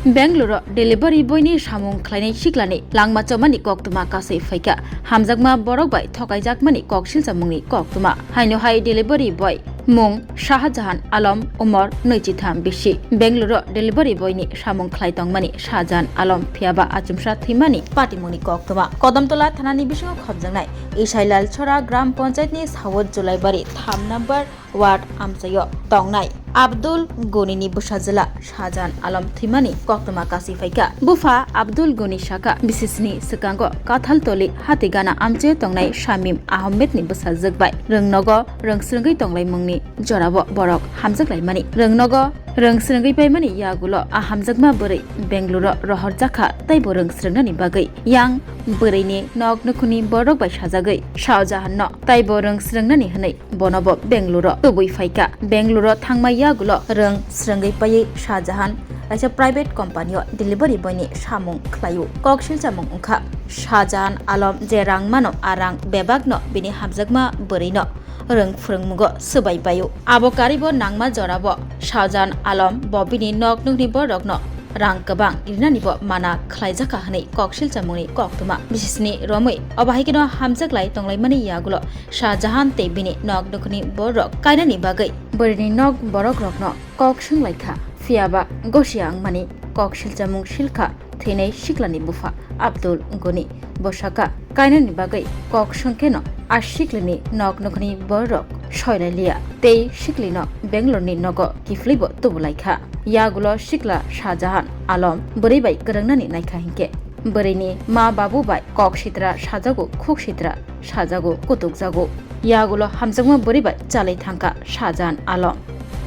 Bangaluru delivery boy ni Samung Khlainai Sikla ni langma chomani koktuma kasei Thwikha Hamjakma borok bai Kaijakma ni koksil chamungni koktuma haino hai delivery boy mung Shahjahan Alam Umar Noichitham bisi Bangaluru delivery boy ni Samung Khlaitongmani Shahjahan Alam phiaba achumsa thimani patimuni koktuma Kodamtola thanani bisingo khobjangnai Isailal Chora Gram Panchayat ni Sawot Julaibari 3 number ward amchayo tongnai Abdul Gonini Busajala Shahjahan Alam thimani koktuma kasi Thwikha bufa Abdul Goni Shaka bisisni sekango kathal toli hatigana amche tongnai Shamim Ahmed ni busajak rengnogo rengsrengei tonglai mungni jorabo borok hamjaklaimani rengnogo rengsrengei paimani yagulo hamjakma bwrwi Bangaluru rohor jakha taibo rengsrengnani bagai yang bwrwini nok nukhuni borok bai sajagai Shahjahan no taibo rengsrengnani hwnai bonobo Bangaluru tubui Thwikha Bangaluru thangma yagulo rengsrengei pai Shahjahan as a private company delivery boy ni Samung Khlaio koksil chamung ungkha Shahjahan Alam je rang mano arang bebak no bini hamjakma bwrwi no reng phurungmugo subai bayo abo karibo nangma jorabo Shahjahan Alam bobini nok nukni borok no rang kabang irnani bo mana khlaijaka hanai koksil chamungni koktuma bisisni romoi obahikino hamjaklai tonglaimani yagulo Shahjahan te bini nok nukni borok kainani bagai bwrwini nok borok rokno kokshung laikha Fiaba Gosiang Mani Koksil Samung Silka Thinai Siklani bufa Abdul Goni Bosaka Kainani bagai Kok Songkeno Asiklini Nok Nokni Borok Soilalia Tei Siklino Bangalore ni Nogo Kiflibo Tubulaikha Yagulo Sikla Shahjahan Alam Bwrwi bai grangnani naikha hinke Bwrwini ma babu bai Kok Sitra Sajago Khuk Sitra Sajago Kutuk Jago Yagulo Hamjakma Bwrwi bai Chalai Thangka Shahjahan Alam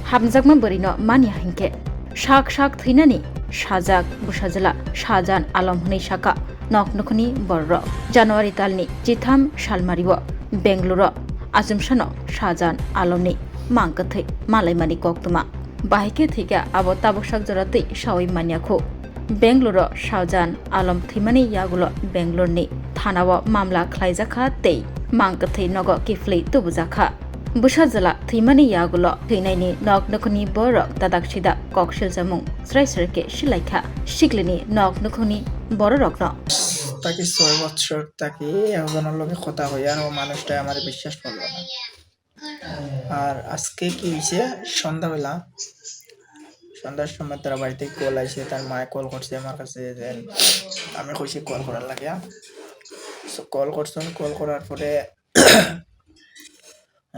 Hamjakma Bwrwi no mani hinke Shak Thinani Shajak Busajala Shahjahan Alam Hunai Shaka Nok Nukhni Borro January talni Jitham Shalmaribo Bangaluru Ajumshano Shahjahan Alam ni Mangkathai Malaimani koktuma Bahike thika abo taboksak jorati Shawai Maniakho Bangaluru Shahjahan Alam thimani yagulo Bangalore ni Thanawo mamla khlaijakha tei Mangkathai nogo kiflei tubujakha Busajala thimani yagulo Khlainai nok nukhuni borok tadaksida koksil chamung sraisrke silaikha siklini nok nukhuni bororokno তাকে 6 বছর তাকে একজনের লগে কথা হয় আর ও মানুষটা আমার বিশ্বাস করলো না আর আজকে কি হইছে সন্ধ্যার সময় তার বাড়িতে কল আইছে তার মায়ে কল করছে আমার কাছে যে আমি কইছি কল করার লাগে কল করছেন কল করার পরে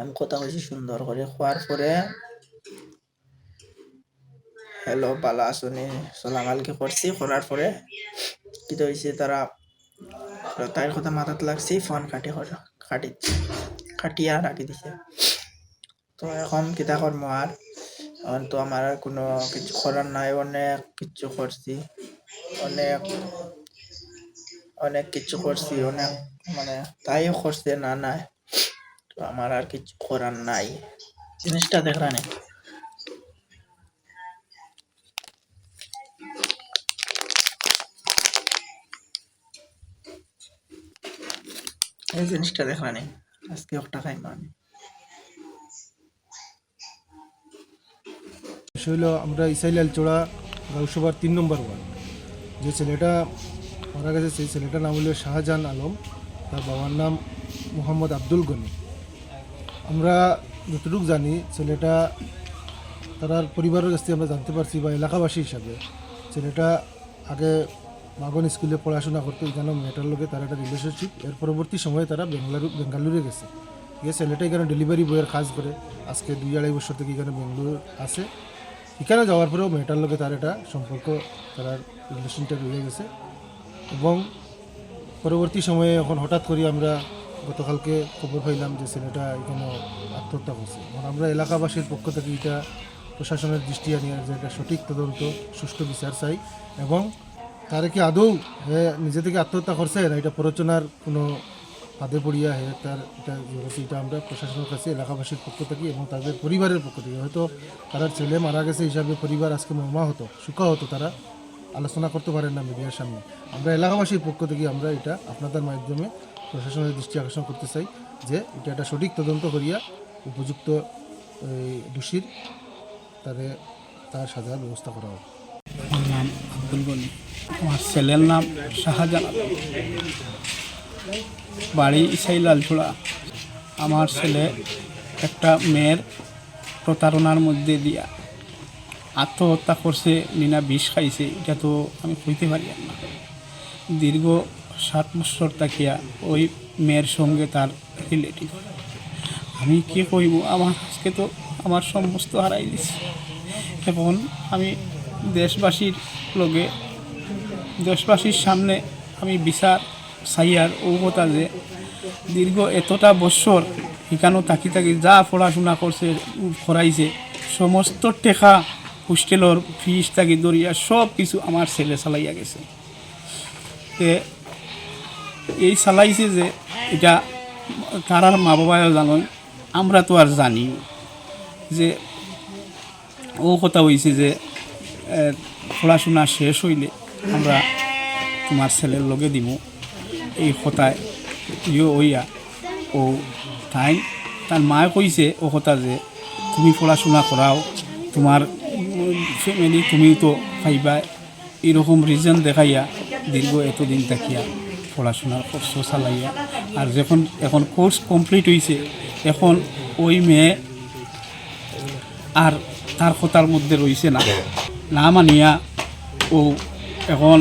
আমি কথা কইছি সুন্দর করে খোয়ার পরে হ্যালো বালা আসুনি সালাম আলাইকুম করছি করার পরে কি হইছে তারা তার কথা মাথাতে লাগছে ফোন কাটিয়া রাখি দিছে তো এখন কিতা করবো আর তো আমার আর কোনো কিছু করার নাই অনেক কিছু করছি অনেক কিছু করছি অনেক মানে তাইও করছে না তো আমার আর কিছু করার নাই জিনিসটা দেখরানে এই জিনিসটা দেখরানে আজকে একটা খাইমা আমি হইল আমরা ইসাইলাল চোড়া গাউসভার 3 নম্বর ওয়ার্ড যে ছেলেটা মারা গেছে সেই ছেলেটার নাম হলো শাহজাহান আলম তার বাবার নাম মোহাম্মদ আব্দুল গনি আমরা যতটুকু জানি ছেলেটা তার পরিবারের কাছে আমরা জানতে পারছি বা এলাকাবাসী হিসাবে ছেলেটা আগে মাগন স্কুলে পড়াশোনা করতে এখানে মেয়েটার লোকে তার একটা রিলেশনশিপ এর পরবর্তী সময়ে তারা বেঙ্গালুরু গেছে ছেলেটা এখানে ডেলিভারি বয়ের কাজ করে আজকে 2-2.5 বছর থেকে এখানে বেঙ্গালুরু আছে এখানে যাওয়ার পরেও মেয়েটার লোকে তার একটা সম্পর্ক তার রিলেশনটা রয়ে গেছে এবং পরবর্তী সময়ে এখন হঠাৎ করে আমরা গতকালকে খবর পাইলাম যে ছেলেটা এখানে আত্মহত্যা করছে এবং আমরা এলাকাবাসীর পক্ষ থেকে এটা প্রশাসনের দৃষ্টি আনিয়ে যে এটা সঠিক তদন্ত সুষ্ঠু বিচার চাই এবং তার কি আদৌ নিজে থেকে আত্মহত্যা করছে না এটা প্ররোচনার কোনো হাতে পড়িয়া তার এটা আমরা প্রশাসনের কাছে এলাকাবাসীর পক্ষ থেকে এবং তাদের পরিবারের পক্ষ থেকে হয়তো তার ছেলে মারা গেছে হিসাবে পরিবার আজকে সুখা হতো তারা আলোচনা করতে পারেন না মিডিয়ার সামনে আমরা এলাকাবাসীর পক্ষ থেকে আমরা এটা আপনাদের মাধ্যমে প্রশাসনের দৃষ্টি আকর্ষণ করতে চাই যে এটা একটা সঠিক তদন্ত করিয়া উপযুক্ত দোষীর তার সাজার ব্যবস্থা করা হবে। নাম আব্দুল গনি। আমার ছেলের নাম শাহজাহান আলম, বাড়ি ইসাইলালছড়া। আমার ছেলে একটা মেয়ের প্রতারণার মধ্যে দিয়া আত্মহত্যা করছে, নিনা বিষ খাইছে, এটা তো আমি কইতে পারি না। দীর্ঘ 7 বছর তাকিয়া ওই মেয়ের সঙ্গে তার রিলেটিভ। আমি কি কইব, আমার আজকে তো আমার সমস্ত হারাই দিছি। এখন আমি দেশবাসীর লগে, দেশবাসীর সামনে আমি বিচার চাইয়ার ও কথা যে দীর্ঘ এতটা বছর এখানেও থাকি যা পড়াশোনা করছে করাইছে, সমস্ত টেকা হোস্টেলের ফিস থাকি দরিয়া সব কিছু আমার ছেলে চালাইয়া গেছে। তে এই চালাইছে যে এটা তারার মা বাবাও জানেন, আমরা তো আর জানি যে ও কথা হয়েছে যে পড়াশোনা শেষ হইলে আমরা তোমার ছেলের লগে দিব। এই কথায় হইয়া ও তার মায়ে কইছে ও কথা যে তুমি পড়াশোনা করাও, তোমার ফ্যামিলি তুমি তো পাইবা, এরকম রিজন দেখাইয়া দীর্ঘ এতদিন থাকিয়া পড়াশোনার কোর্স চালাইয়া। আর এখন কোর্স কমপ্লিট হয়েছে, এখন ওই মেয়ে আর তার কথার মধ্যে রয়েছে না মানিয়া ও এখন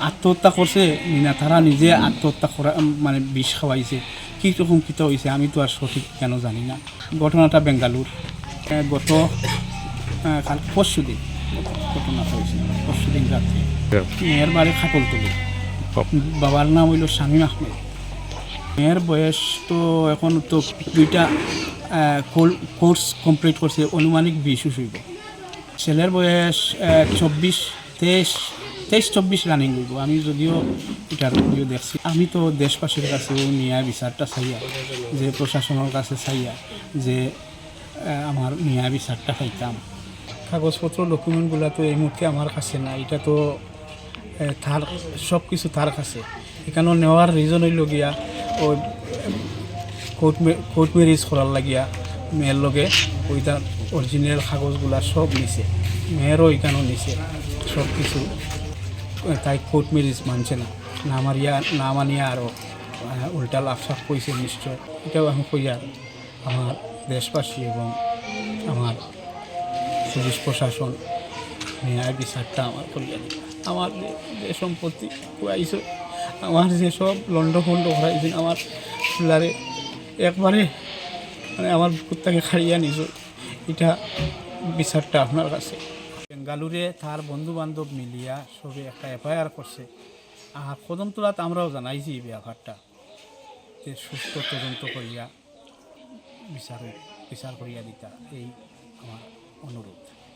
আত্মহত্যা করছে না তারা নিজে আত্মহত্যা করা মানে বিষ খাওয়াইছে। কীরকম কীটা হয়েছে আমি তো আর সঠিক কেন জানি না। ঘটনাটা বেঙ্গালুর, গত পরশুদিন ঘটনাটা হয়েছে, পরশুদিন রাত্রে। মেয়ের বাড়ি খাটলতলি, বাবার নাম হইল শামীম আহমেদ। মেয়ের বয়স তো এখন তো 2টা কোর্স কমপ্লিট করছে, অনুমানিক 20 হইব। ছেলের বয়স 23-24 রানিং হইব। আমি যদিও এটার ভিডিও দেখছি, আমি তো দেশবাসীর কাছেও নিয়ে বিচারটা চাইয়া, যে প্রশাসনের কাছে চাইয়া যে আমার নিয়ে বিচারটা পাইতাম। কাগজপত্র ডকুমেন্টগুলো তো এই মুহূর্তে আমার কাছে না, এটা তো তার সব কিছু তার কাছে। এখানেও নেওয়ার রিজন হইল গিয়া ও কোর্ট ম্যারেজ করার লাগিয়া মেয়ের লগে ওইটা অরিজিনাল কাগজগুলা সব নিছে, মেয়েরও এখানেও নিছে সব কিছু। তাই কোর্ট ম্যারেজ মানছে না মানিয়া আরও উল্টা লাফসাফ কইছে নিশ্চয়। এটাও আমি কইয়া আমার দেশবাসী এবং আমার পুলিশ প্রশাসন ন্যায় বিচারটা আমার করিয়া দিই। আমার যে সম্পত্তি খুয়াইছে, আমার যেসব লন্ডভন্ড করাইছে, আমার ফুলারে একবারে মানে আমার বুকুরটাকে খাড়িয়া নিছ, এটা বিচারটা আপনার কাছে। বেঙ্গালুরে তার বন্ধু বান্ধব মিলিয়া সবে একটা এফআইআর করছে। আর তদন্তলাত আমরাও জানাইছি এই ব্যাপারটা, যে সুস্থ তদন্ত করিয়া বিচার করিয়া দিতা, এই আমার অনুরোধ।